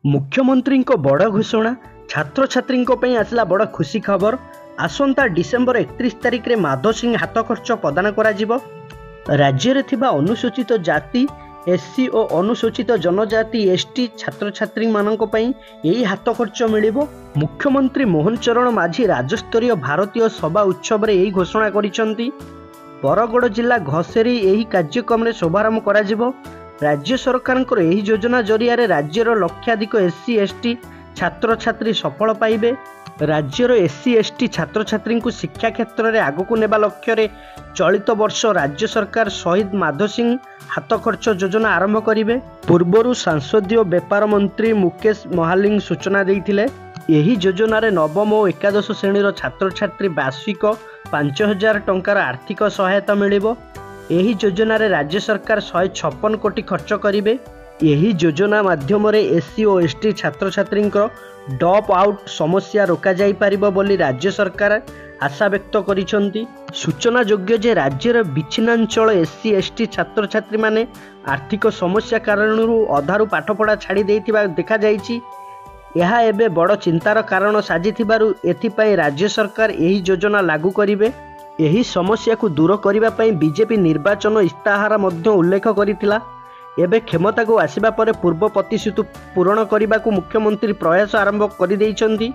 मुख्यमंत्री बड़ घोषणा छात्र छात्री आसला बड़ खुशी खबर। आसंता डिसेम्बर 31 तारिख में माधव सिंह हाथ खर्च प्रदान कर राज्य में थिबा अनुसूचित जाति एससी और अनुसूचित जनजाति एसटी छात्र छात्री मानक यही हाथ खर्च मिल। मुख्यमंत्री मोहन चरण माझी राज्यस्तरीय भारतीय सभा उत्सव में यही घोषणा करिसेंती। बरगड़ जिला घसेरी यही कार्यक्रम में शुभारंभ करा। राज्य सरकार यही योजना जरिया राज्यर लक्षाधिक एससी एसटी छात्र छात्री सफल पाइबे। राज्यर एससी एसटी छात्र छात्री को शिक्षा क्षेत्र में आगक नेबा लक्ष्य चलित वर्ष राज्य सरकार शहीद माधव सिंह हाथ खर्च योजना आरंभ करेंगे। पूर्वर संसदीय व्यापार मंत्री मुकेश महालिंग सूचना देते। यही योजन नवम और एकादश श्रेणी छात्र छात्री वार्षिक 5000 टंकार आर्थिक सहायता मिल। यही योजन राज्य सरकार 156 कोटी खर्च करेंगे। यही योजना माध्यम एससी और एसटी छात्र छात्री ड्रॉप आउट समस्या रोका जाई पारिबो बोली राज्य सरकार आशा व्यक्त करिसेंती। सूचना योग्य जे राज्यर विच्छिन्नांचल एससी एसटी छात्र छात्री माने आर्थिक समस्या कारण अधारू पाठपढ़ा छाड़ी देथिबा देखा जाइछि। यह एबे बड़ चिंतार कारण साजिथिबारु एथिपाई राज्य सरकार यही योजना लागू करिवे। यही समस्या को दूर करने पर बीजेपी निर्वाचन इस्ताहार मध्य उल्लेख करिथिला। एबे क्षमता को आसिबा परे पूर्व प्रतिश्रुति पूरण करने को मुख्यमंत्री प्रयास आरंभ कर देइछन्ती।